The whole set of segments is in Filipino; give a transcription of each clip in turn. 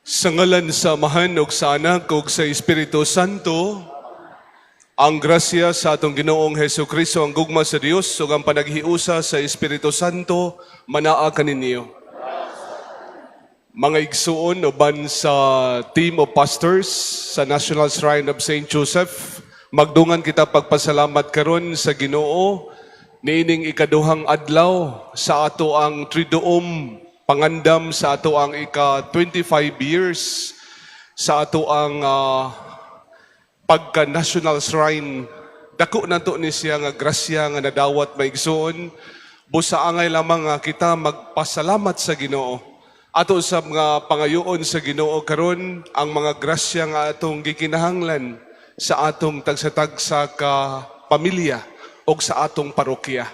Sa ngalan sa Amahan ug sa Anak ug sa Espiritu Santo, ang grasya sa atong Ginoong Hesukristo, ang gugma sa Dios ug ang panaghiusa sa Espiritu Santo manaa kaninyo. Mga igsuon uban sa team of pastors sa National Shrine of St. Joseph, magdungan kita pagpasalamat karon sa Ginoo niining ikaduhang adlaw sa ato ang Triduum pangandam sa ato ang ika-25 years sa ato ang pagka-National Shrine. Dako na to ni siya nga grasya nga nadawat maigsoon. Busa angay lamang nga kita magpasalamat sa Ginoo. Ato sa mga pangayoon sa Ginoo karon ang mga grasya nga atong gikinahanglan sa atong tagsa-tagsa ka pamilya o sa atong parokya.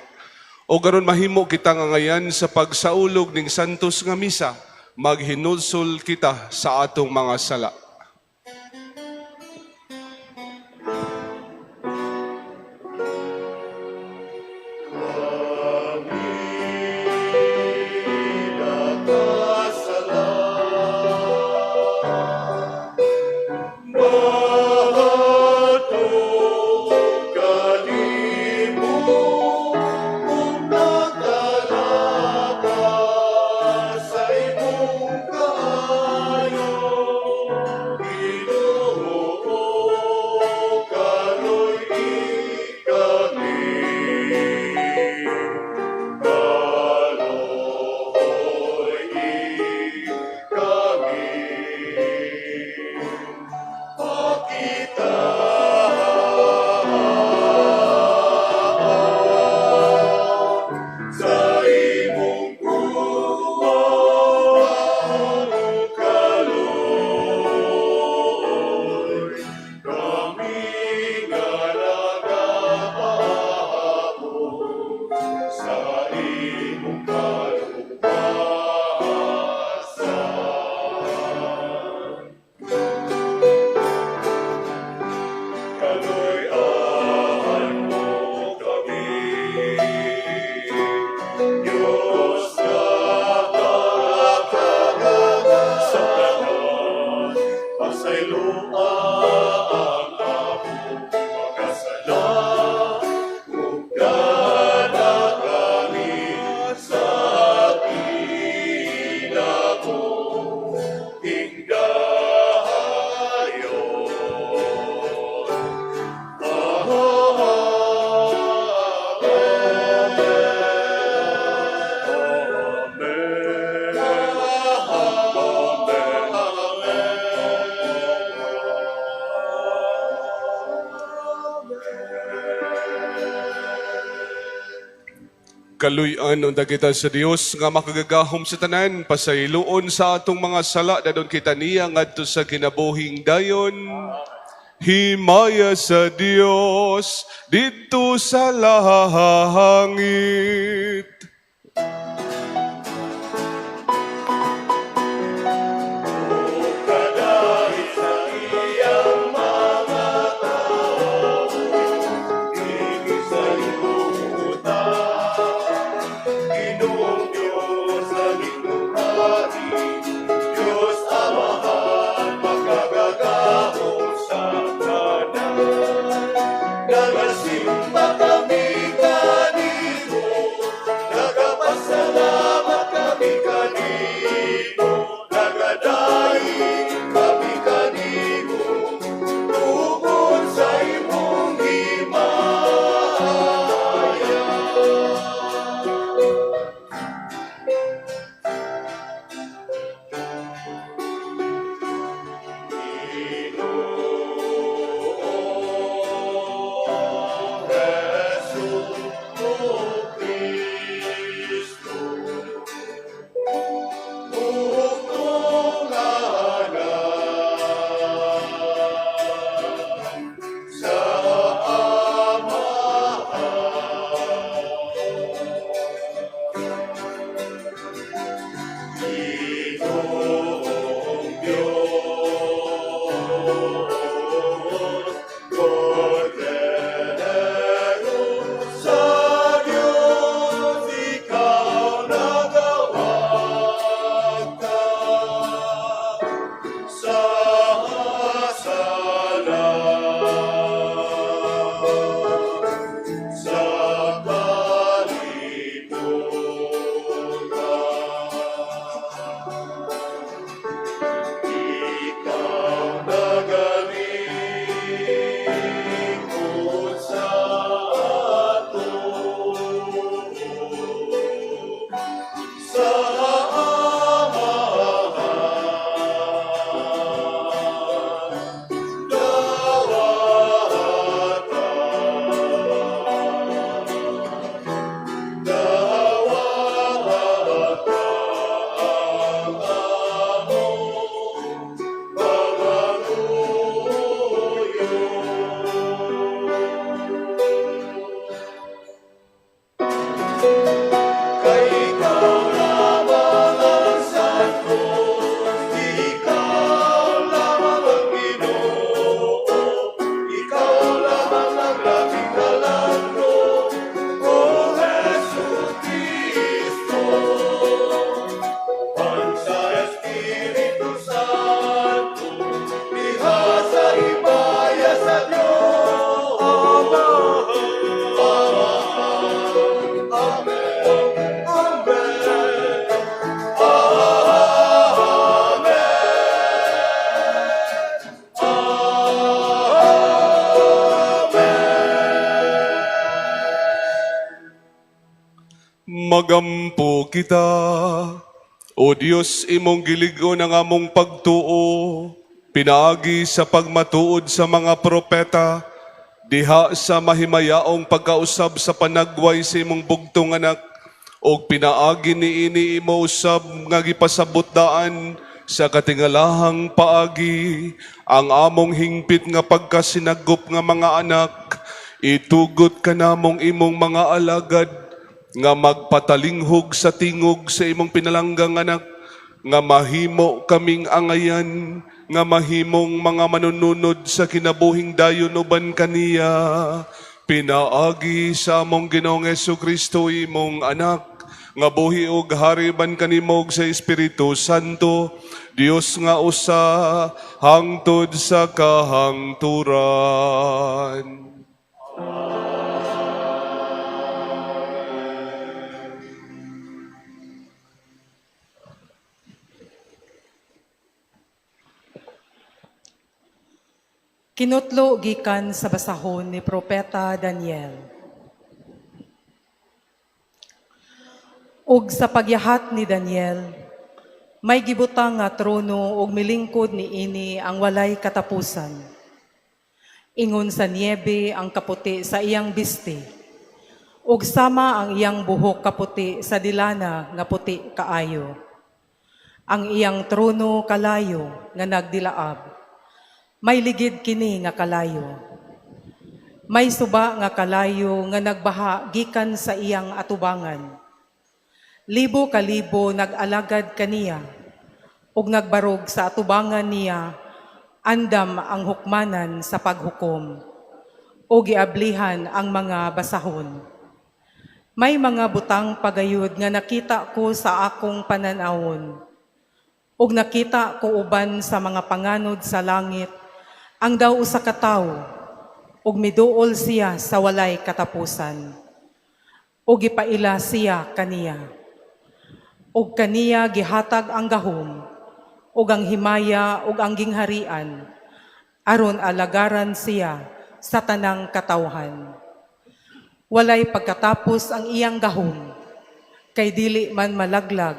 O garon mahimo kita nga ngayan sa pagsaulog ning santos nga misa, maghinulsol kita sa atong mga sala. Kaluyan unta kita sa Dios nga makagagahom sa tanan, pasayloon sa atong mga sala dadon kita niya ngadto sa kinabuhing dayon. Himaya sa Dios didto sa langit. Nagasimba kami kanimo, Sumampo kita, o Diyos imong giligon ang among pagtuo, pinaagi sa pagmatuod sa mga propeta, diha sa mahimayaong pagkausab sa panagway sa imong bugtong anak, o pinaagi niini imo usab nga gipasabot daan sa katingalahang paagi, ang among hingpit nga pagkasinagop nga mga anak, itugot ka namong imong mga alagad, nga magpatalinghog sa tingog sa imong pinalanggang anak, nga mahimo kaming angayan, nga mahimong mga manununod sa kinabuhing dayon uban kaniya. Pinaagi sa among Ginoong Jesucristo imong anak, nga buhi og hariban kanimog sa Espiritu Santo, Dios nga usa hangtod sa kahangturan. Kinutlo gikan sa basahon ni Propeta Daniel. Ug sa pagyahat ni Daniel, may gibutang nga trono ug milingkod ni ini ang walay katapusan. Ingon sa niebe ang kaputi sa iyang biste, ug sama ang iyang buhok kaputi sa dilana nga puti kaayo. Ang iyang trono kalayo nga nagdilaab. May ligid kini nga kalayo. May suba nga kalayo nga nagbaha gikan sa iyang atubangan. Libo kalibo nag-alagad kaniya, ug nagbarog sa atubangan niya, andam ang hukmanan sa paghukom, o giablihan ang mga basahon. May mga butang pagayod nga nakita ko sa akong pananawon, ug nakita ko uban sa mga panganod sa langit, ang daw usa ka tawo, ug miduol siya sa walay katapusan, ug gipaila siya kaniya. Ug kaniya gihatag ang gahom, ug ang himaya, ug ang gingharian, aron alagaran siya sa tanang katawhan. Walay pagkatapos ang iyang gahom, kay dili man malaglag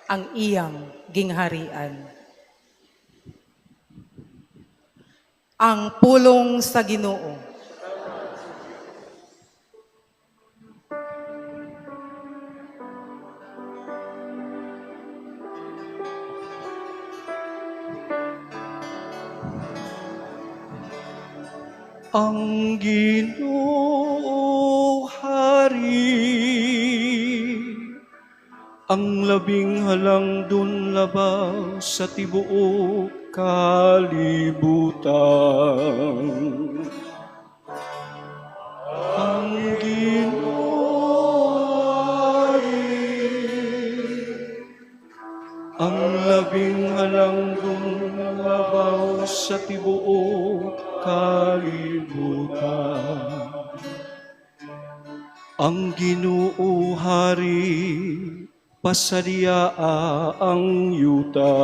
ang iyang gingharian. Ang pulong sa Ginoo. Ang Ginoo Hari, ang labing halangdon labaw sa tibuok kalibutan. Ang Ginoo Hari, ang labing halangdon labaw sa tibuok kalibutan. Ang Ginoo Hari, pasadiaa ang yuta.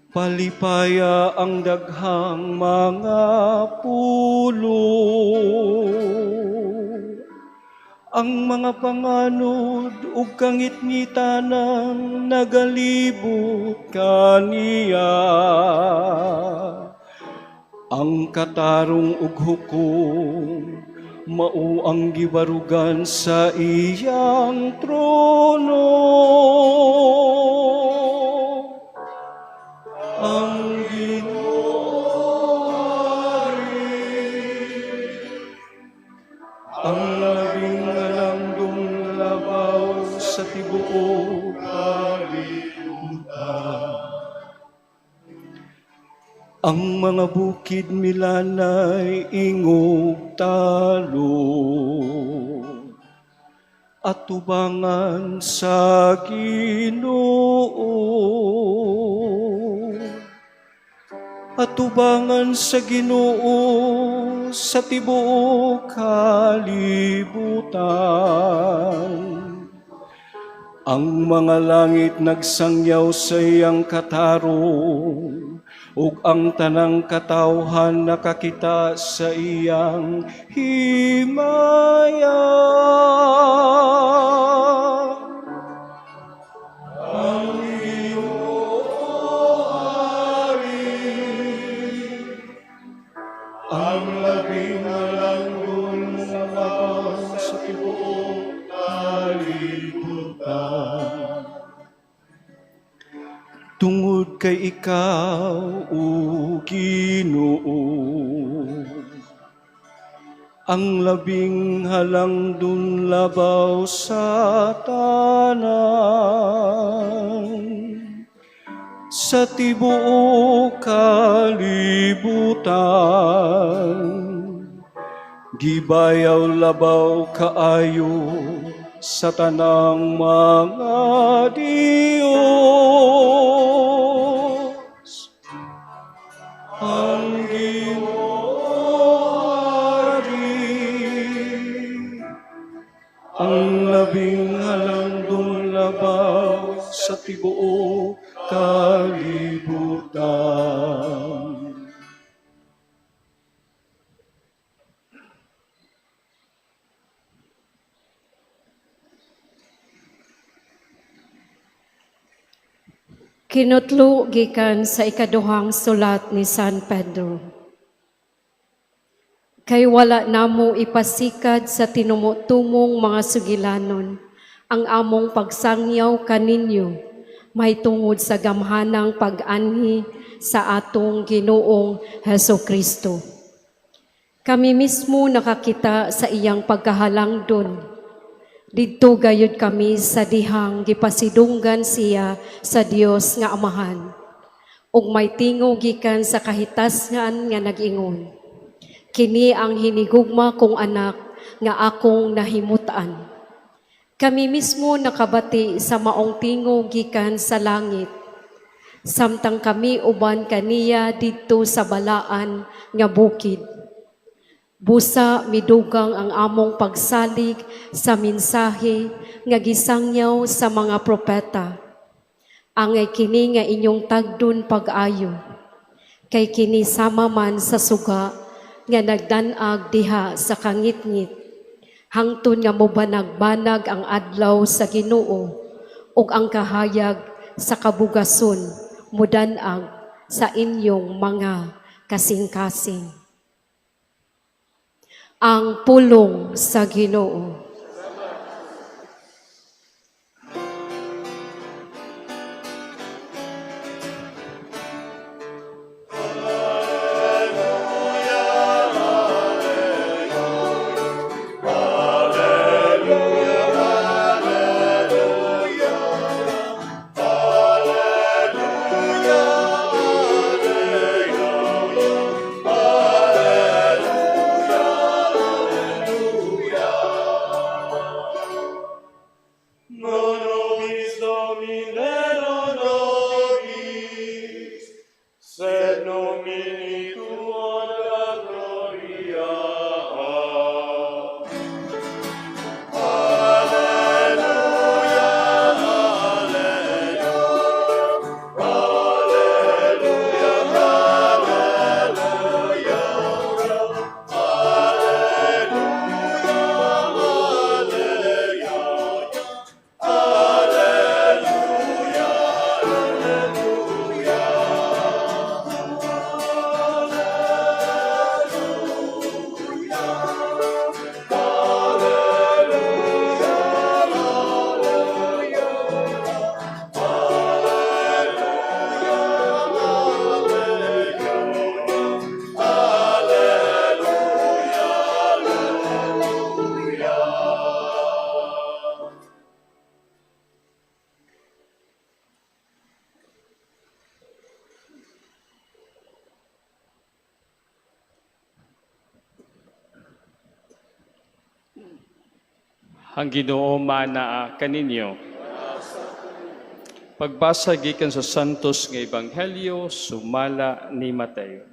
Palipaya ang daghang mga pulo. Ang mga panganod ug kangitngitanang nagalibot kaniya. Ang katarong ug hukom mao ang gibarugan sa iyang trono. Ang Ginoo Hari, ang labing halangdong labaw sa tibuok kalibutan. Ang mga bukid milanay ingog talo, at tubangan sa Ginoo. At tubangan sa Ginoo sa tibuok kalibutan. Ang mga langit nagsangyaw sa iyang katarong, ug ang tanang katawhan nakakita sa iyang himaya. Ang labing halanggon sa labas sa tibuok kalibutan. Tungod kay ikaw, O Ginoo, ang labing halangdon labaw sa tanan. Sa tibuok kalibutan, gibayaw labaw kaayo sa tanang mga Dios. Ang Ginoo ang labing halangdon labaw sa tibuok kalibutan. Kinutlo gikan sa ikaduhang sulat ni San Pedro. Kay wala namo ipasikad sa tinumutumong mga sugilanon ang among pagsangyaw kaninyo may tungod sa gamhanang pag-anhi sa atong Ginoong Hesukristo. Kami mismo nakakita sa iyang pagkahalangdon. Didto gayud kami sa dihang gipasidunggan siya sa Dios nga Amahan. Ug may tingog gikan sa kahitasngan nga nag-ingon. Kini ang hinigugma kong anak nga akong nahimutan. Kami mismo nakabati sa maong tingog gikan sa langit. Samtang kami uban kaniya didto sa balaan nga bukid. Busa midugang ang among pagsalig sa mensahe nga gisangyaw sa mga propeta. Angay kini nga inyong tagdon pag-ayo. Kay kini sama man sa suga nga nagdanag diha sa kangitngit. Hangtod nga mobanag-banag ang adlaw sa Ginoo ug ang kahayag sa kabugason mudanag sa inyong mga kasing-kasing. Ang pulong sa Ginoo. Ang Ginoo manaa kaninyo. Pagbasa gikan sa Santos nga Ebanghelyo sumala ni Mateo.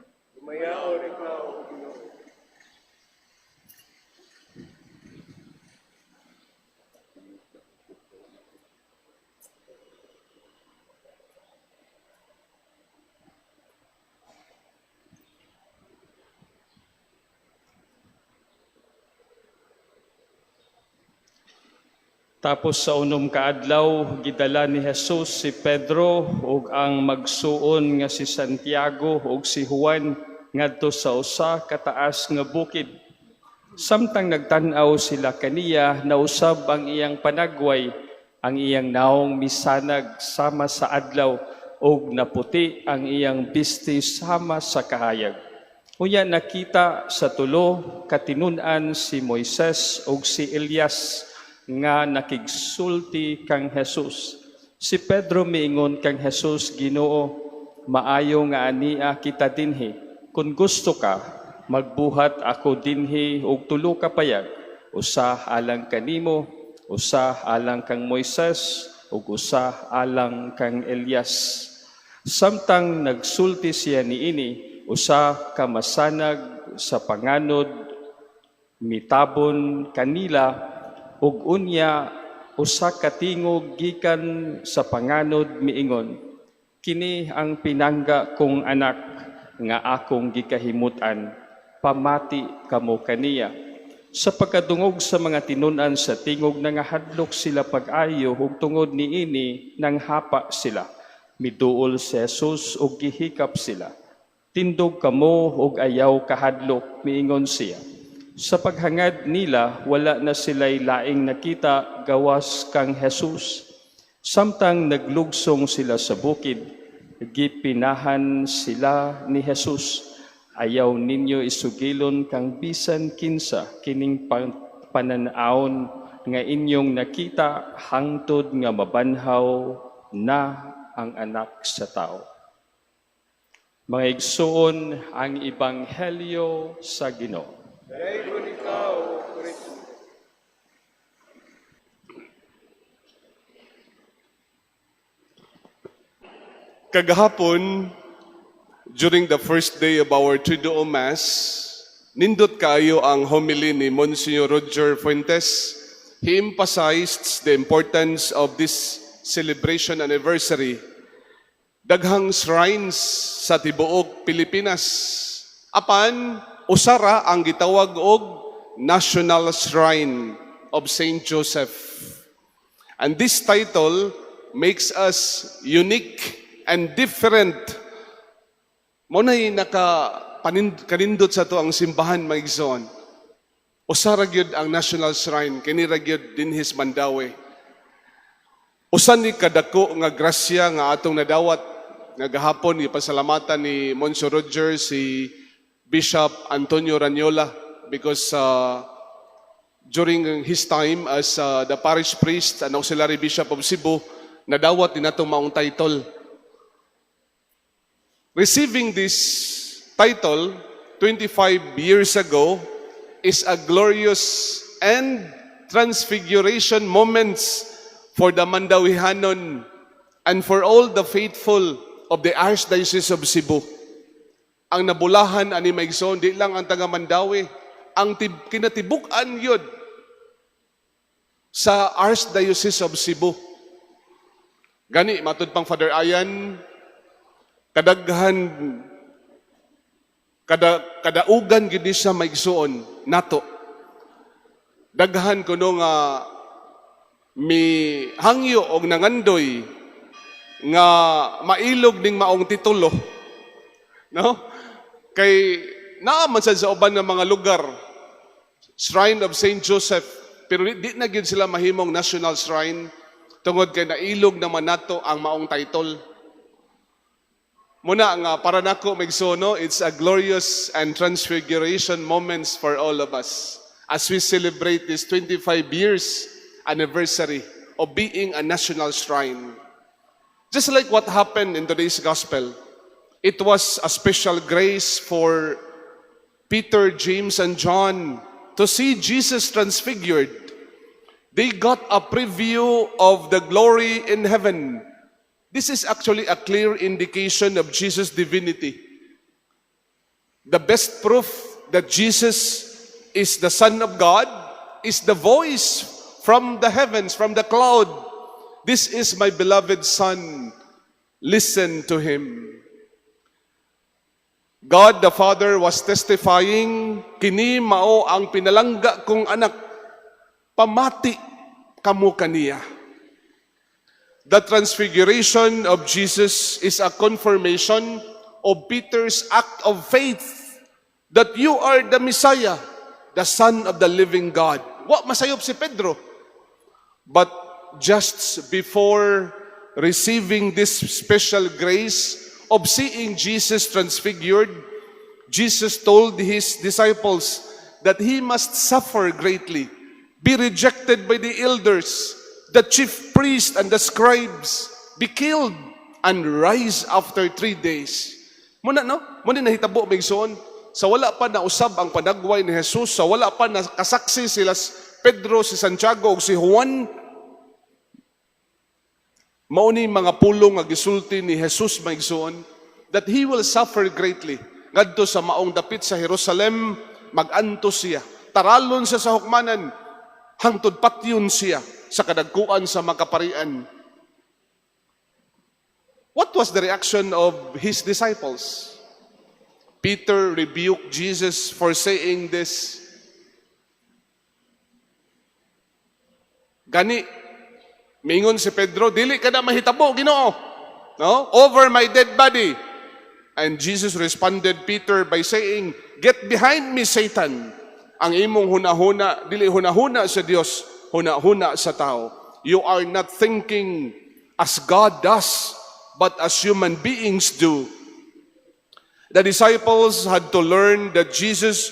Tapos sa unom kaadlaw, gidala ni Jesus si Pedro ug ang magsuon nga si Santiago ug si Juan ngadto sa usa kataas nga bukid. Samtang nagtan-aw sila kaniya, nausab ang iyang panagway, ang iyang naong misanag sama sa adlaw ug naputi ang iyang bisti sama sa kahayag. Unya nakita sa tulo katinun-an si Moises ug si Elias nga nakigsulti kang Jesus. Si Pedro miingon kang Jesus, Ginoo, maayo nga ania kita dinhi. Kung gusto ka, magbuhat ako dinhi og tulo ka payag, usa alang kanimo, usa alang kang Moises, ug usa alang kang Elias. Samtang nagsulti siya niini, usa ka masanag sa panganod mitabon kanila ug unya usa ka tingog gikan sa panganod miingon, kini ang pinangga kong anak nga akong gikahimutan, pamati kamo kaniya. Sa pagkadungog sa mga tinun-an sa tingog nangahadlok sila pag-ayo ug tungod niini nang hapa sila. Miduol si Jesus ug gihikap sila. Tindog kamo ug ayaw kahadlok, miingon siya. Sa paghangad nila, wala na sila'y laing nakita gawas kang Jesus. Samtang naglugsong sila sa bukid, gipinahan sila ni Jesus. Ayaw ninyo isugilon kang bisan kinsa kining pananaon nga inyong nakita hangtod nga mabanhaw na ang anak sa tao. Mga igsoon ang Ebanghelyo sa Ginoo. Kagahapon, during the first day of our Triduo Mass, nindot kayo ang homily ni Monsignor Roger Fuentes. He emphasized the importance of this celebration anniversary. Daghang shrines sa tibuok Pilipinas. Apan, usara ang gitawag og National Shrine of Saint Joseph. And this title makes us unique and different. Muna'y kanindot sa to ang simbahan maigsoon. Usara gyud ang National Shrine, kinira gyud dinhis Mandawi. Usan ni kadako nga grasya nga atong nadawat nga gahapon ipasalamatan ni Monsignor Roger si Bishop Antonio Ranyola because during his time as the parish priest and auxiliary bishop of Cebu, nadawat din natong maong title. Receiving this title 25 years ago is a glorious and transfiguration moments for the Mandawihanon and for all the faithful of the Archdiocese of Cebu. Ang nabulahan ani maigsoon di lang ang taga Mandawi, ang kinatibuk-an yun sa Archdiocese of Cebu. Gani matud pang Father Ayan, kadaugan gid siya maigsoon nato. Daghan kuno nga mi hangyo og nangandoy nga mailog ning maong titulo. No? Kay naaman sa uban ng mga lugar, Shrine of Saint Joseph, pero di na gyud sila mahimong national shrine tungod kay nailog naman nato ang maong title. Muna nga para nako maigsono, it's a glorious and transfiguration moments for all of us as we celebrate this 25 years anniversary of being a national shrine. Just like what happened in today's gospel, it was a special grace for Peter, James, and John to see Jesus transfigured. They got a preview of the glory in heaven. This is actually a clear indication of Jesus' divinity. The best proof that Jesus is the Son of God is the voice from the heavens, from the cloud. This is my beloved Son. Listen to Him. God the Father was testifying, kini mao ang pinalangga kong anak. Pamati kamo kaniya. The transfiguration of Jesus is a confirmation of Peter's act of faith that you are the Messiah, the Son of the living God. Wa masayop si Pedro. But just before receiving this special grace of seeing Jesus transfigured, Jesus told his disciples that he must suffer greatly, be rejected by the elders, the chief priests and the scribes, be killed, and rise after 3 days. Muna no? Muna nahitabo may igsoon. Sa wala pa na usab ang panagway ni Jesus, sa wala pa na kasaksi sila Pedro, si Santiago, ug si Juan, mauni mga pulong nga gisulti ni Jesus may igsoon, that he will suffer greatly. Ngadto sa maong dapit sa Jerusalem, mag-anto siya. Taralon siya sa hukmanan, hangtod patyon siya sa kadagkuan sa makaparian. What was the reaction of his disciples? Peter rebuked Jesus for saying this. Gani, mingon si Pedro, dili ka na mahitabo, Ginoo. No? Over my dead body. And Jesus responded, Peter, by saying, get behind me, Satan. Ang imong hunahuna, dili hunahuna sa Dios, hunahuna sa tao. You are not thinking as God does, but as human beings do. The disciples had to learn that Jesus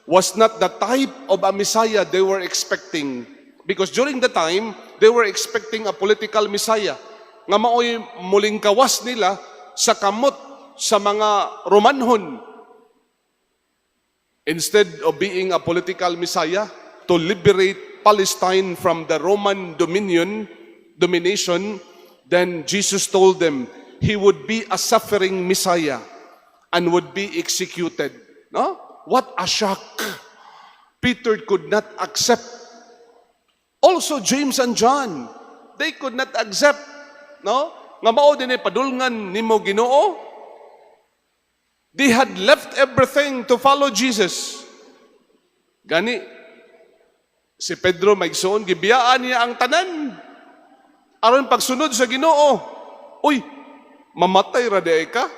was not the type of a Messiah they were expecting. Because during the time, they were expecting a political Messiah. Nga mao'y muling kawas nila sa kamot sa mga Romanhon. Instead of being a political Messiah to liberate Palestine from the Roman domination, then Jesus told them he would be a suffering Messiah and would be executed. No? What a shock. Peter could not accept. Also James and John, they could not accept. No? Nga mao din padulngan nimo Ginoo. They had left everything to follow Jesus. Gani, si Pedro maigsoon, gibiyaan niya ang tanan. Aron pagsunod sa Ginoo. Uy, mamatay ra di ka?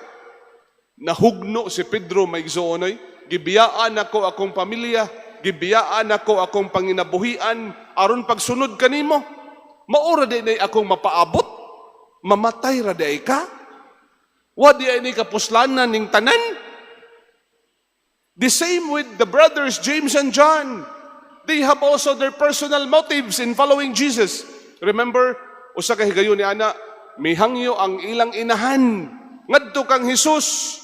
Nahugno si Pedro maigsoon oy. Gibiyaan ako akong pamilya, gibiyaan ako akong panginabuhian aron pagsunod kanimo. Maura di nay akong mapaabot. Mamatay ra di ka? Wa di ay ni kapuslanan ning tanan? The same with the brothers James and John. They have also their personal motives in following Jesus. Remember, usa ka higayon ni ana, mihangyo ang ilang inahan. Ngadto kang Jesus,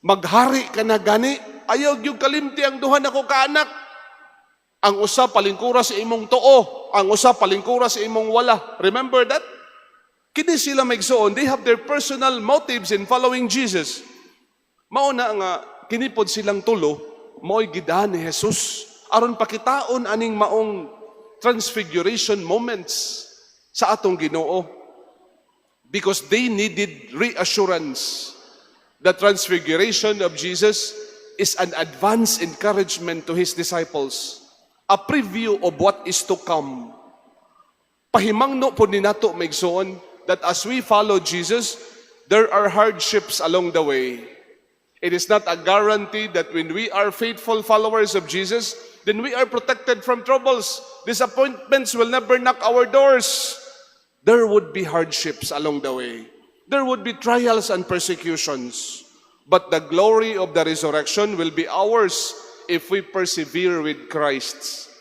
maghari ka na gani. Ayaw gyud kalimti ang duha nako ka anak. Ang usa palingkura sa imong tuo, ang usa palingkura sa imong wala. Remember that? Kini sila maigsoon, they have their personal motives in following Jesus. Mauna nga kinipod silang tulo, mao'y gidahan ni Jesus aron pakitaon aning maong transfiguration moments sa atong Ginoo. Because they needed reassurance. The transfiguration of Jesus is an advance encouragement to his disciples, a preview of what is to come. Pahimangno po ni nato maigsoon that as we follow Jesus, there are hardships along the way. It is not a guarantee that when we are faithful followers of Jesus, then we are protected from troubles. Disappointments will never knock our doors. There would be hardships along the way. There would be trials and persecutions. But the glory of the resurrection will be ours if we persevere with Christ.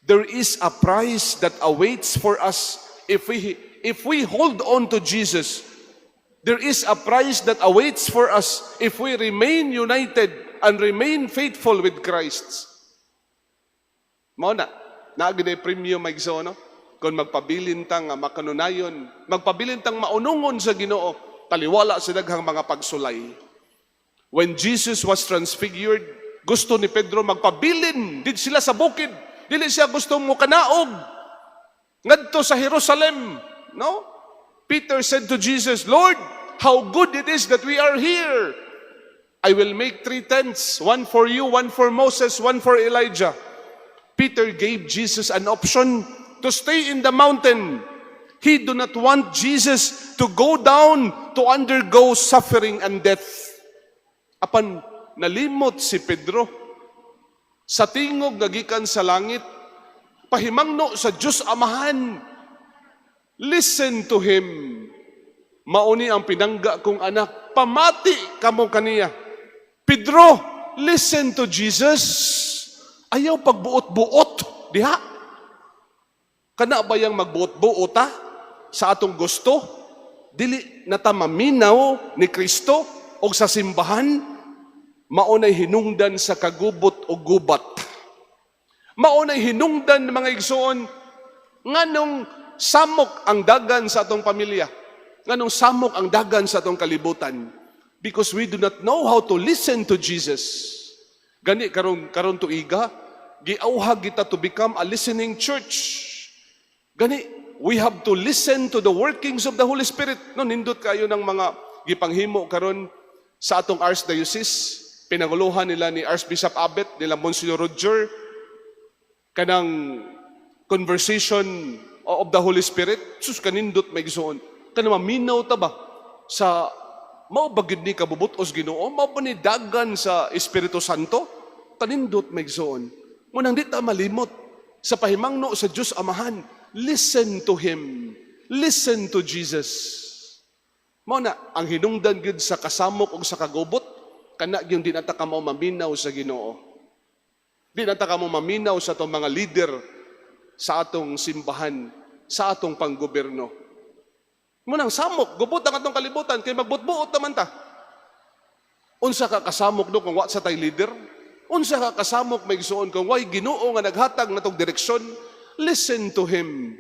There is a prize that awaits for us if we hold on to Jesus. There is a prize that awaits for us if we remain united and remain faithful with Christ. Mao na, naagday premium maigso no? Kung magpabilin tang makanunayon, magpabilin tang maunungon sa Ginoo, taliwala sa daghang mga pagsulay. When Jesus was transfigured, gusto ni Pedro magpabilin did sila sa bukid. Dili siya gusto mo kanaog ngadto sa Jerusalem. No? Peter said to Jesus, Lord, how good it is that we are here. I will make 3 tents, one for you, one for Moses, one for Elijah. Peter gave Jesus an option to stay in the mountain. He do not want Jesus to go down to undergo suffering and death. Apan nalimot si Pedro sa tingog nga gikan sa langit, pahimangno sa Diyos Amahan. Listen to Him. Mauni ang pinangga kong anak, pamati kamo kaniya. Pedro, listen to Jesus. Ayaw pagbuot-buot, diha. Kana ba yang magbuot-buot sa atong gusto? Dili nata maminaw ni Kristo o sa simbahan, maunay hinungdan sa kagubot o gubat. Maunay hinungdan mga igsoon, nganong samok ang dagan sa atong pamilya. Nganong samok ang dagan sa atong kalibutan. Because we do not know how to listen to Jesus. Gani karon tuiga, giauhag kita to become a listening church. Gani, we have to listen to the workings of the Holy Spirit. No, nindot kayo ng mga gipanghimo karon sa atong Archdiocese, pinanguluhan nila ni Archbishop Abet, nila Monsignor Roger, kanang conversation of the Holy Spirit. Sus, kanindot may gisuon. Kanang maminaw ta ba sa mao bagid ni kabubutos Ginoo, mao ba ni dagan sa Espiritu Santo? Kanindot may gisuon. Munang di ta malimot sa pahimangno sa Diyos Amahan. Listen to Him. Listen to Jesus. Mao na ang hinungdan gyud sa kasamok ug sa kagubot, kana gyud di nata ka mao maminaw sa Ginoo. Di nata ka mao maminaw sa atong mga leader sa atong simbahan, sa atong panggobyerno. Munang samok, gubot ang atong kalibutan kay magbutbuot naman ta. Unsa ka kasamok no kung wa sa tay leader? Unsa ka kasamok may gisuon kung way Ginoo nga naghatag natong direksyon? Listen to Him.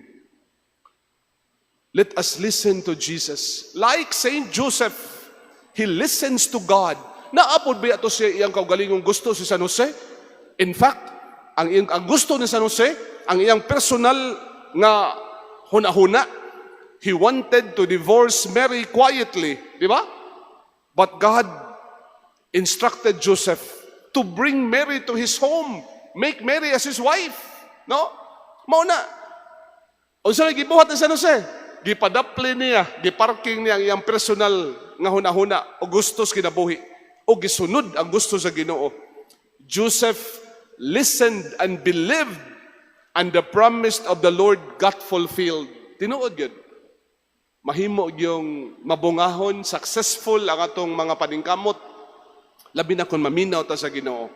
Let us listen to Jesus. Like Saint Joseph, he listens to God. Naapod ba ito siya iyang kaugalingong gusto si San Jose? In fact, ang gusto ni San Jose, ang iyang personal nga hunahuna, he wanted to divorce Mary quietly. Di ba? But God instructed Joseph to bring Mary to his home. Make Mary as his wife. No? Mauna. Unsa na gibuhat ni San Jose? Gipadapli niya, giparking niya ang iyang personal nga hunahuna o gustos kinabuhi o gisunod ang gusto sa Ginoo. Joseph listened and believed, and the promise of the Lord got fulfilled. Tinuod yun. Mahimo yung mabungahon, successful ang atong mga paningkamot. Labi na kung maminaw ta sa Ginoo.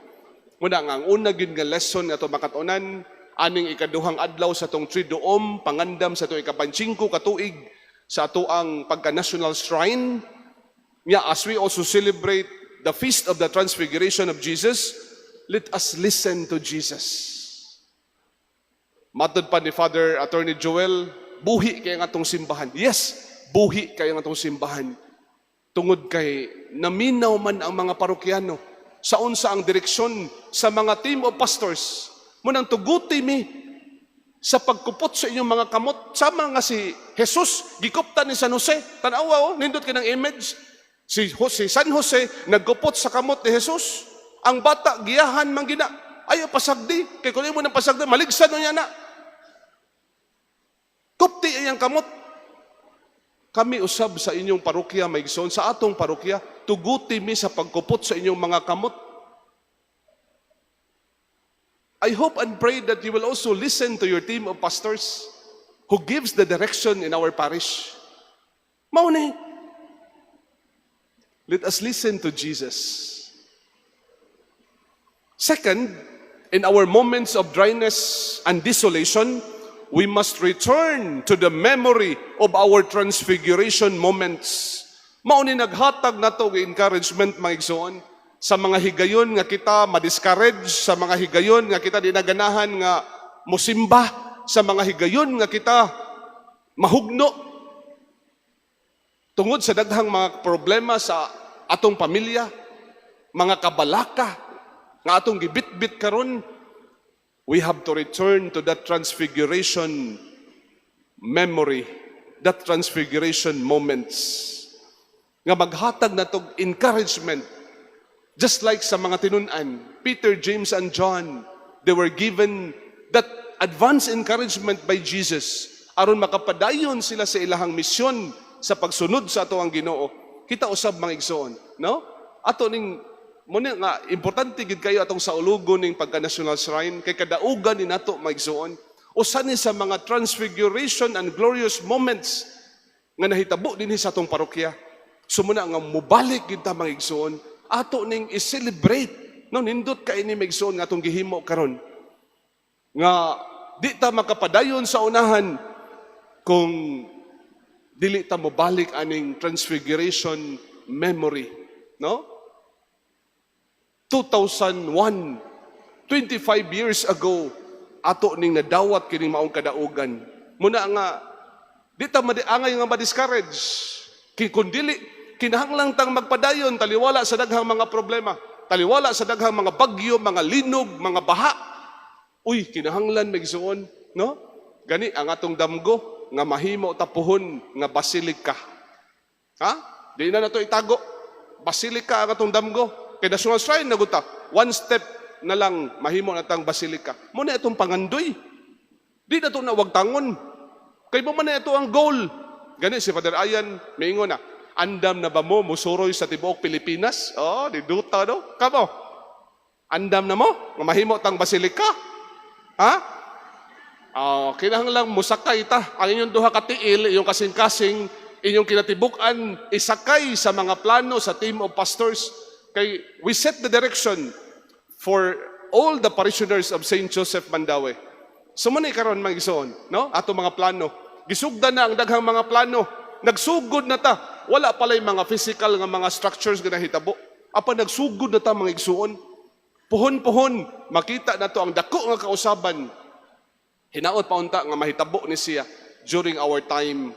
Muna nga, ang una yun nga lesson nga ito makatunan, aning ikaduhang adlaw sa itong Triduum, pangandam sa itong ikapantsingko katuig sa ato ang pagka-national shrine. Yeah, as we also celebrate the feast of the transfiguration of Jesus, let us listen to Jesus. Matod pa ni Father Attorney Joel, buhi kay ang atong simbahan. Yes, buhi kay ang atong simbahan. Tungod kay naminaw man ang mga parokyano sa unsa ang direksyon sa mga team of pastors. Munang tuguti mi sa pagkupot sa inyong mga kamot. Sama nga si Jesus, gikuptan ni San Jose. Tanawa, nindot ka ng image. Si San Jose, nagkupot sa kamot ni Jesus. Ang bata, giyahan man gina. Ayaw pasagdi. Kaya kung mo ng pasagdi, maligsan no niya na. Kupti iyang kamot. Kami usab sa inyong parokya, maigsoon, sa atong parokya, tuguti mi sa pagkupot sa inyong mga kamot. I hope and pray that you will also listen to your team of pastors who gives the direction in our parish. Mauni. Let us listen to Jesus. Second, in our moments of dryness and desolation, we must return to the memory of our transfiguration moments. Mauni naghatag na to encouragement mga igsoon sa mga higayon nga kita ma-discourage, sa mga higayon nga kita dinaganahan nga musimba, sa mga higayon nga kita mahugno. Tungod sa daghang mga problema sa atong pamilya, mga kabalaka nga atong gibit-bit karon, we have to return to that transfiguration memory, that transfiguration moments. Nga maghatag na tong encouragement. Just like sa mga tinunan, Peter, James, and John, they were given that advance encouragement by Jesus aron makapadayon sila sa ilahang misyon sa pagsunod sa ato ang Ginoo. Kita usab mga igsoon, no? Ato ning muna nga importante gid kayo atong saulugon ning pagka-national shrine kay kadaugan ni nato mga igsoon. Usa ni sa mga transfiguration and glorious moments nga nahitabo dinhi sa atong parokya. Sumuna nga mubalik gid ta mga igsoon, ato ning i-celebrate, no? Nindot kay ni mga igsoon nga atong gihimo karon. Nga di ta makapadayon sa unahan kung dili ta mobalik aning transfiguration memory, no? 2001, 25 years ago, ato ning nadawat kining maong kadaugan. Muna nga di ta angay nga ma-discourage. Kung dili kinahanglang tang magpadayon taliwala sa daghang mga problema, taliwala sa daghang mga bagyo, mga linog, mga baha. Uy, kinahanglan magsuon, no? Gani ang atong damgo nga mahimo tapuhon nga basilika. Ha? Di na nato itago. Basilika ang atong damgo. Kay National Shrine naguta, one step na lang mahimo natang basilika. Muna itong pangandoy. Di na ito na wag tangon. Kay mo man na ito ang goal. Gani si Father Ayan, maingon na, andam na ba mo musuroy sa tibuok Pilipinas? Oh, di duta no? Kamo? Andam na mo? Nga mahimo tang basilika? Ha? Kinahanglang musakay ta. Ang inyong duha ka tiil, inyong kasing-kasing, inyong kinatibukan, isakay sa mga plano sa team of pastors. Kay we set the direction for all the parishioners of St. Joseph Mandaue. Sumuni karon mga igsoon, no? Ato mga plano. Gisugdan na ang daghang mga plano. Nagsugod na ta. Wala pala'y mga physical nga mga structures nga nahitabo. Apa nagsugod na ta mga igsoon. Puhon-puhon, makita na to ang dako nga kausaban. Hinaot pa unta nga mahitabo ni siya during our time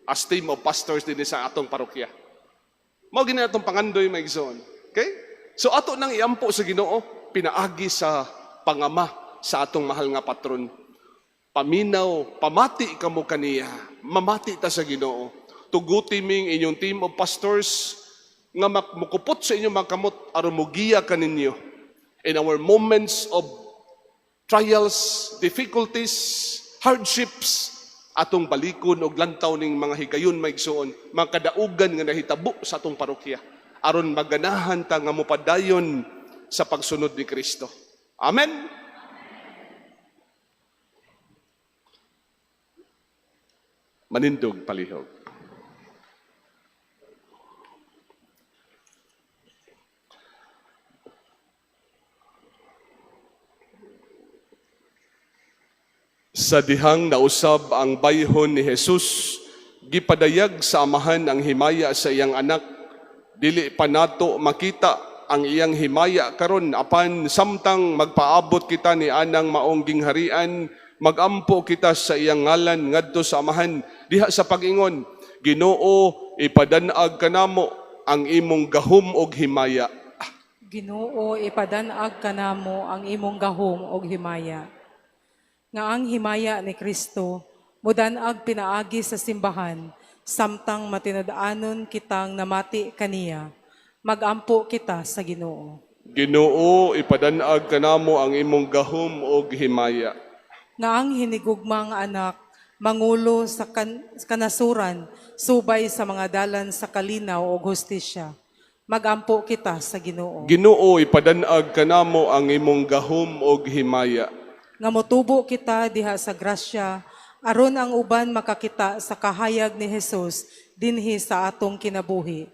as team of pastors din sa atong parokya. Mao gini atong pangandoy mga igsoon. Okay? So ato nang iampo sa Ginoo, pinaagi sa pangama sa atong mahal nga patron. Paminaw, pamati kamo kaniya. Mamati ta sa Ginoo. Tuguti ming inyong team of pastors nga mukupot sa inyong mga kamot aron mugiya kaninyo in our moments of trials, difficulties, hardships, atong balikon og lantaw ning mga higayon maigsuon, mga kadaugan nga nahitabo sa atong parokya aron maganahan ta nga mopadayon sa pagsunod ni Kristo. Amen. Manindog palihog. Sa dihang nausab ang bayhon ni Jesus, gipadayag sa amahan ang himaya sa iyang anak. Dili pa nato makita ang iyang himaya karon apan samtang magpaabot kita ni anang maong gingharian, magampo kita sa iyang ngalan ngadto sa amahan. Diha sa pag-ingon, Ginoo, ipadanag kanamo ang imong gahom og himaya. Ginoo, ipadanag kanamo ang imong gahom og himaya. Nga ang himaya ni Kristo, mudanag pinaagi sa simbahan, samtang matinadaanon kitang namati kaniya, magampo kita sa Ginoo. Ginoo, ipadanag kanamo ang imong gahom og himaya. Nga ang hinigugmang anak, mangulo sa kanasuran, subay sa mga dalan sa kalinaw o hustisya, magampo kita sa Ginoo. Ginoo, ipadanag kanamo ang imong gahom og himaya. Nga motubo kita diha sa grasya, aron ang uban makakita sa kahayag ni Jesus dinhi sa atong kinabuhi.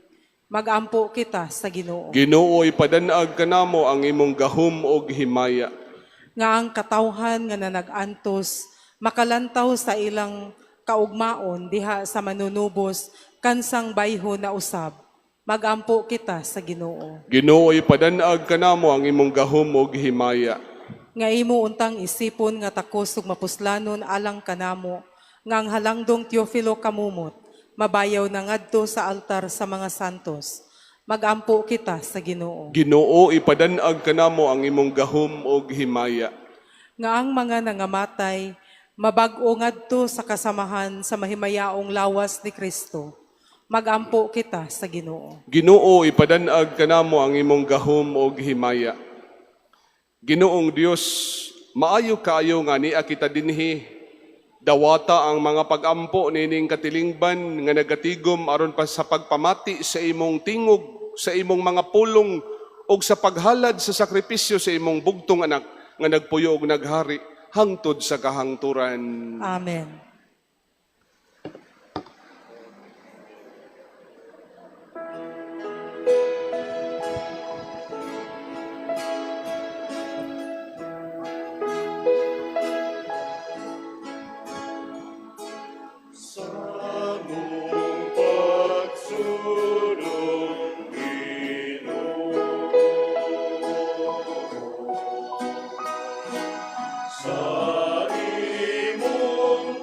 Magampo kita sa Ginoo. Ginoo, ipadanag kanamo ang imong gahom og himaya. Nga ang katawhan nga nanag-antos, makalantaw sa ilang kaugmaon diha sa manunubos, kansang bayhon na usab. Magampo kita sa Ginoo. Ginoo, ipadanag kanamo ang imong gahom og himaya. Nga imo untang isipon nga takos ug mapuslanon alang kanamo, nga ang halangdong Teofilo kamumot, mabayaw na ngadto sa altar sa mga santos. Magampo kita sa Ginoo. Ginoo, ipadanag kanamo ang imong gahom og himaya. Nga ang mga nangamatay, mabag-o ngadto sa kasamahan sa mahimayaong lawas ni Kristo. Magampo kita sa Ginoo. Ginoo, ipadanag kanamo ang imong gahom og himaya. Ginoong Dios, Maayo kaayo nga niya kita dinhi. Dawata ang mga pag-ampo nining katilingban nga nagatigom aron pa sa pagpamati sa imong tingog, sa imong mga pulong ug sa paghalad sa sakripisyo sa imong bugtong anak nga nagpuyo ug naghari hangtod sa kahangturan. Amen. Sa imong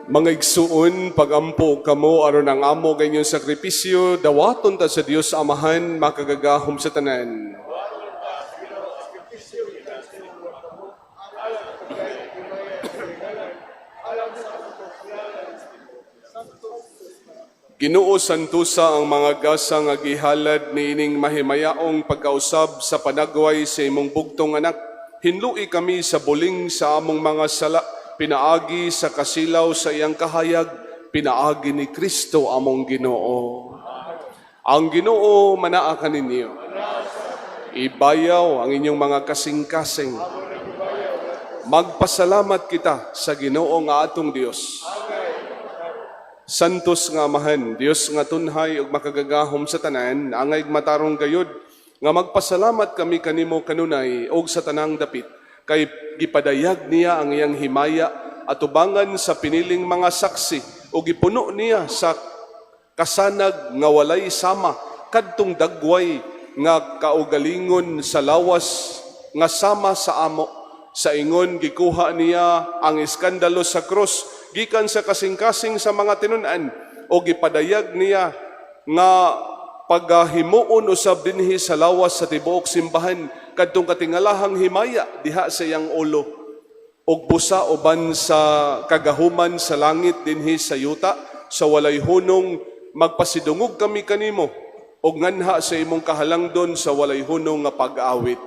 Mga igsuon, pagampo kamo aron ang amo ganyong sakripisyo, dawaton ta sa Dios Amahan, makagagahom sa tanan. Ginoo santusa ang mga gasa nga gihalad niining mahimayaong pagkausab sa panagway sa imong bugtong anak. Hinlui kami sa buling sa among mga sala, pinaagi sa kasilaw sa iyang kahayag, pinaagi ni Kristo among Ginoo. Ang Ginoo manaa kaninyo. Ibayaw ang inyong mga kasing-kasing. Magpasalamat kita sa Ginoo nga atong Dios. Santos nga Amahan, Dios nga tunhay ug makagagahom sa tanan, angay matarong gayud nga magpasalamat kami kanimo kanunay og sa tanang dapit kay gipadayag niya ang iyang himaya atubangan sa piniling mga saksi ug gipuno niya sa kasanag nga walay sama kadtong dagway nga kaugalingon sa lawas nga sama sa amo. Sa ingon gikuha niya ang iskandalo sa krus gikan sa kasing-kasing sa mga tinunan o gipadayag niya nga paghimuon usab dinhi sa lawas sa tibuok simbahan kadtong katingalahang himaya diha sa iyang ulo og busa uban sa kagahuman sa langit dinhi sa yuta sa walay hunong magpasidungog kami kanimo og nganha sa imong kahalangdon sa walay hunong nga pag-awit.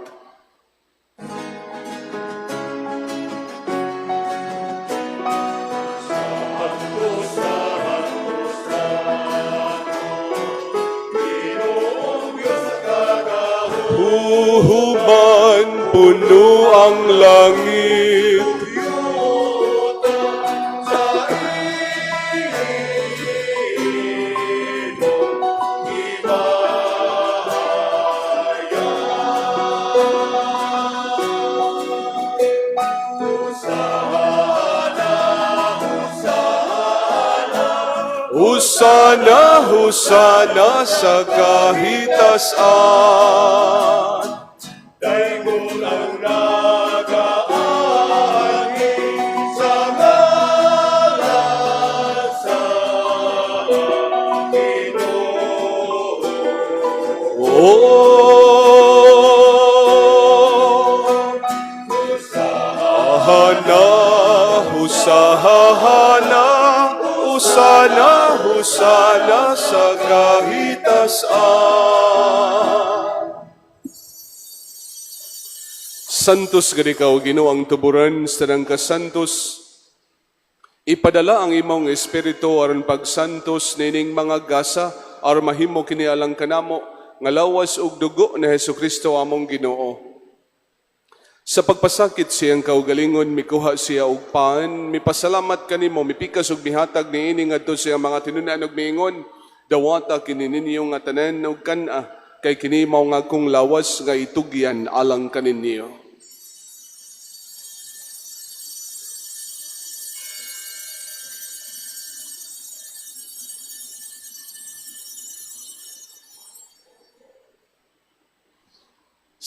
Huhuman puno ang langit. Husana, husana sa kahitasan. Daigol ang nagaani sa ngalan sa Ginoo. Husahana, husahana, husana, husana sa kahitasan. Santos gani ka o Ginoo ang tuburan sa tanang kasantos. Ipadala ang imong espiritu aron pagsantos nining mga gasa aron mahimo kini alang kanamo nga lawas ug dugo ni Hesukristo among Ginoo. Sa pagpasakit siyang kaugalingon mikuha siya og paan, mipasalamat kanimo, mipikas ug mihatag niini ngadto sa mga tinunan ug miingon, dawata kini ninyo nga tanan ug kana kay kini mao nga akong lawas nga itugyan alang kaninyo.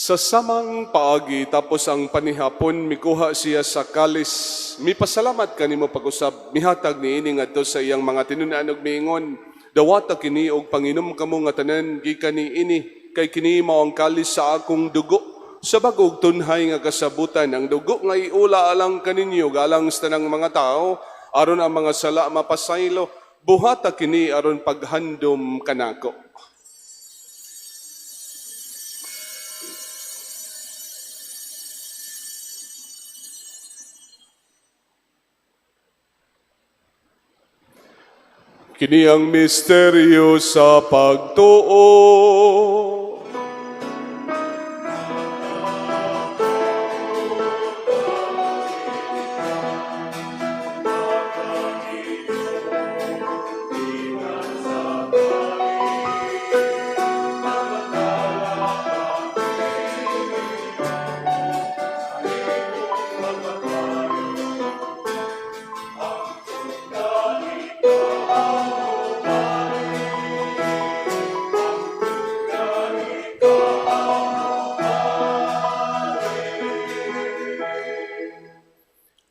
Sa samang paagi tapos ang panihapon mikuha siya sa kalis. Mipasalamat kanimo pag-usab mihatag niini ngadto sa iyang mga tinunan ug miingon, dawata kini og panginom kamo nga tanan gikan niini kay kini mao ang kalis sa akong dugo. Sa bagog tunhay nga kasabutan ang dugo nga iula alang kaninyo galang sa tanang mga tao aron ang mga sala mapasaylo. Buhata kini aron paghandom kanako. Kini ang misteryo sa pagtuo.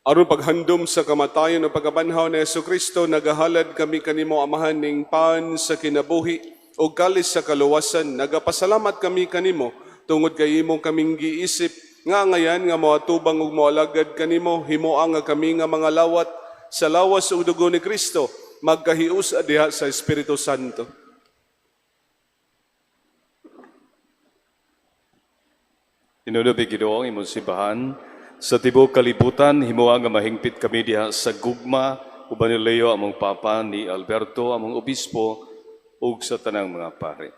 Aron paghandom sa kamatayon o pagabanhaw ni Jesucristo, nagahalad kami kanimo amahan ning pan sa kinabuhi o kalis sa kaluwasan. Nagapasalamat kami kanimo tungod kay imong kaming giisip nga ngayan nga moatubang ug moalagad kanimo, himoa nga kami nga mga lawat sa lawas ug dugo ni Kristo magkahius diha sa Espiritu Santo. Inunubi Ginoong imong simbahan sa tibok kalibutan, himuha nga mahingpit kami diha sa gugma uban ni Leo among papa, ni Alberto among obispo ug sa tanang mga pare.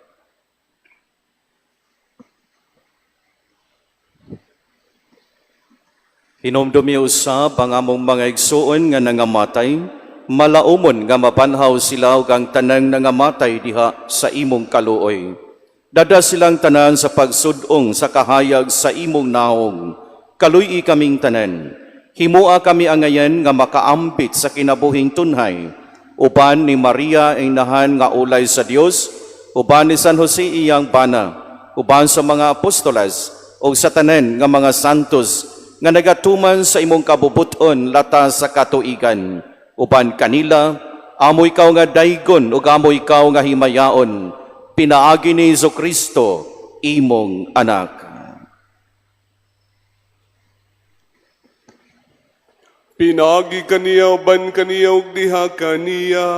Hinomdumi usab ang among mga igsuon nga nangamatay, malaumon nga mabanhaw sila ug ang tanang nangamatay diha sa imong kaluoy. Dada silang tanan sa pagsudong sa kahayag sa imong naong. Kaluy kaming tanan. Himua kami angayan nga makaambit sa kinabuhing tunhay. Uban ni Maria inahan nga ulay sa Dios, uban ni San Jose iyang bana, uban sa mga apostolas o sa tanan nga mga santos nga nagatuman sa imong kabubuton lata sa katuigan. Uban kanila, amo ikaw nga daygon ug amo ikaw nga himayaon. Pinaagi ni Jesucristo, imong anak. Pinagi kaniya uban kaniya ug diha kaniya.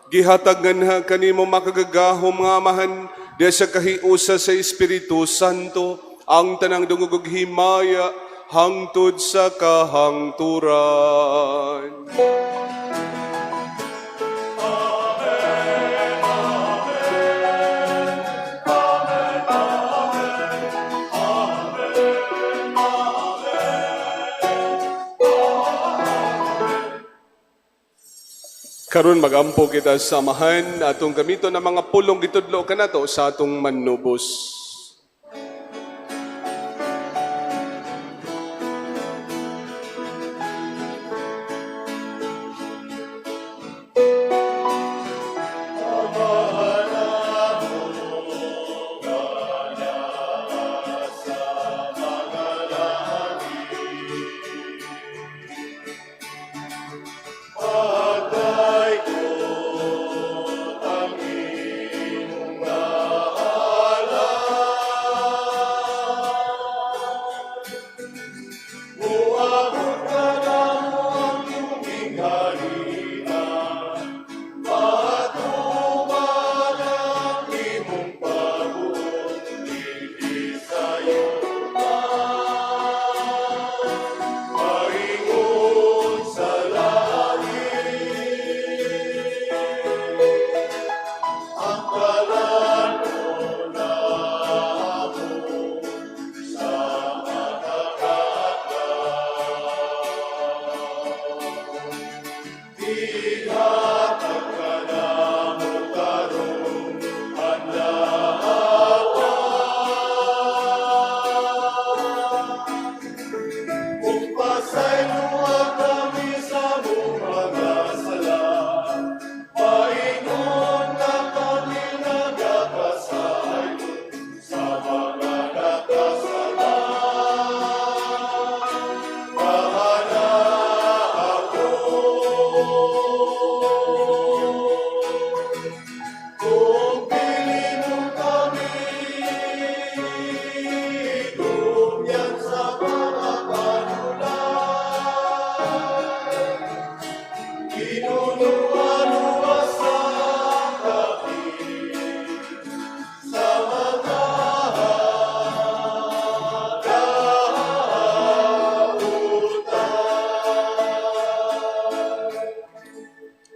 Gihatagan ha kanimo makagagahom nga amahan diha sa kahiusa sa Espiritu Santo ang tanang dungog ug himaya hangtod sa kahangturan. Karon magampo kita sa samahan atong gamito ng mga pulong gitudlo kanato sa atong manubos.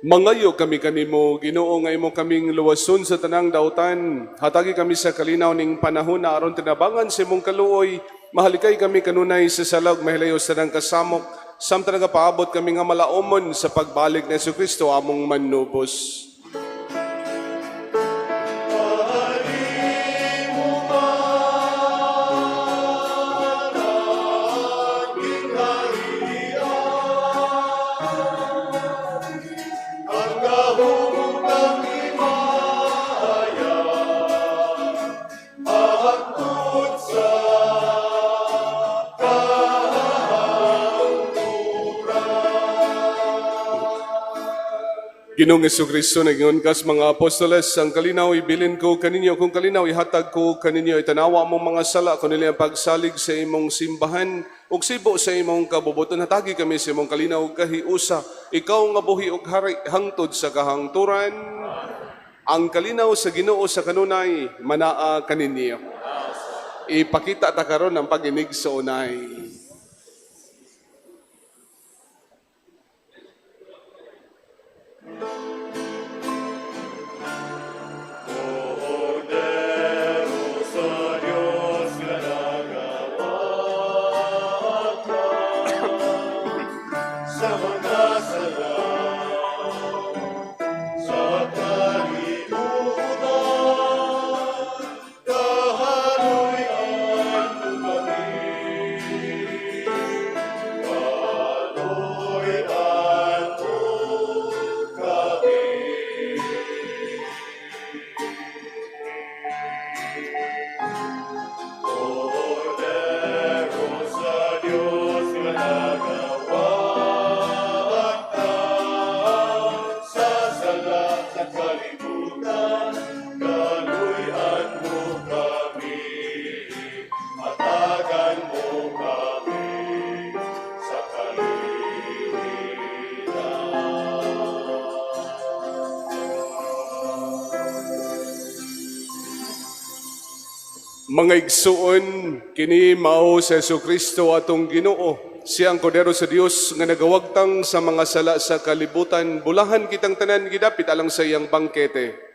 Mangayo kami kanimo, Ginoo, nga imo kaming luwason sa tanang dautan. Hatagi kami sa kalinaw ning panahon na aron tinabangan sa imong kaluoy. Mahalikay kami kanunay sa salag, mahilayo sa tanang kasamok. Samtang nagapaabot kami nga malaumon sa pagbalik ni Jesucristo among manubos. Ginoong Jesucristo, nagingon kas mga apostoles, ang kalinaw ibilin ko kaninyo, kung kalinaw ihatag ko kaninyo, itanawa mong mga sala, kung nila pagsalig sa imong simbahan, ug sibo sa imong kabubuton, hatagi kami sa imong kalinaw kahiusa, ikaw nga buhi ug hari hangtod sa kahangturan, ang kalinaw sa Ginoo sa kanunay, manaa kaninyo. Ipakita ta karon ang pag-inig sa unay. Mga igsuon, kini mao sa Jesucristo atong Ginoo. Siya ang Kordero sa Dios nga nagawagtang sa mga sala sa kalibutan. Bulahan kitang tanan gidapit alang sa iyang bangkete.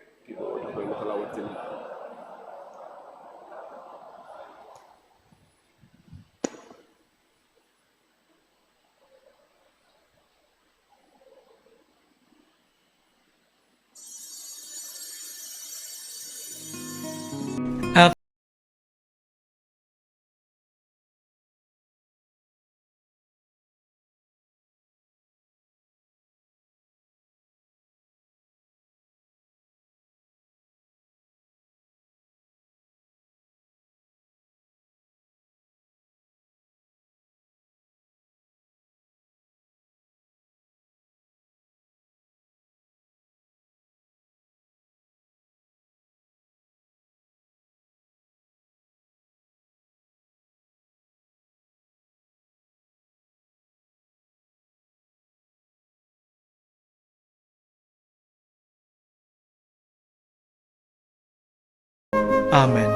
Amen.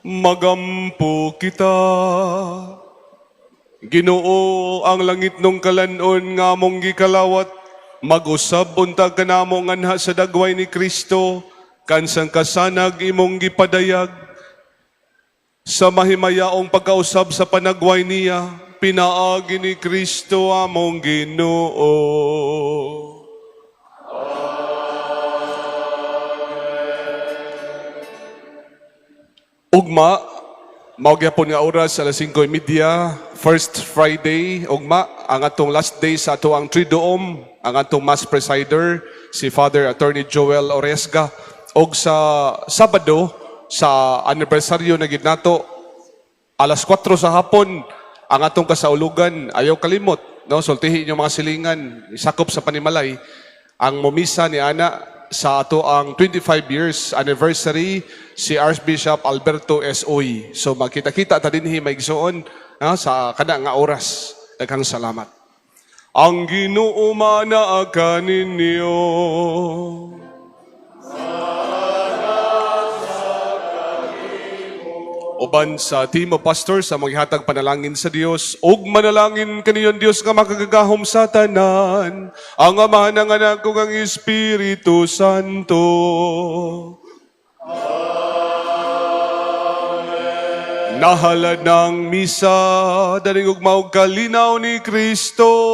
Magampo kita, Ginoo, ang langit nung kalanon nga mong gikalawat, mag-usab untag kanamo nganha sa dagway ni Kristo, kansang kasanag imong gipadayag, sa mahimayaong pagkausab sa panagway niya, pinaagi ni Kristo among Ginoo. Ugma, maugyapon nga oras alas 5:30, first Friday, ugma, ang atong last day sa ato ang Triduum, ang atong Mass Presider, si Father Attorney Joel Oresga. Og sa Sabado, sa anibersaryo na gid nato, alas 4 sa hapon, ang atong kasaulugan, ayaw kalimot, no? Sultihi inyong mga silingan, isakop sa panimalay, ang momisa ni Ana, sa ato ang 25 years anniversary si Archbishop Alberto S.O.Y. So magkita-kita ta dinhi maigsoon sa kada nga oras. Daghang salamat. Ang Ginoo manaa ninyo. Uban sa team of pastors sa maghatag panalangin sa Dios, ug manalangin kaniyon Dios nga makagagahom sa tanan, ang Ama ng Anak ug ang Espiritu Santo. Nahalad ng misa, daling ugmaog kalinaw ni Kristo.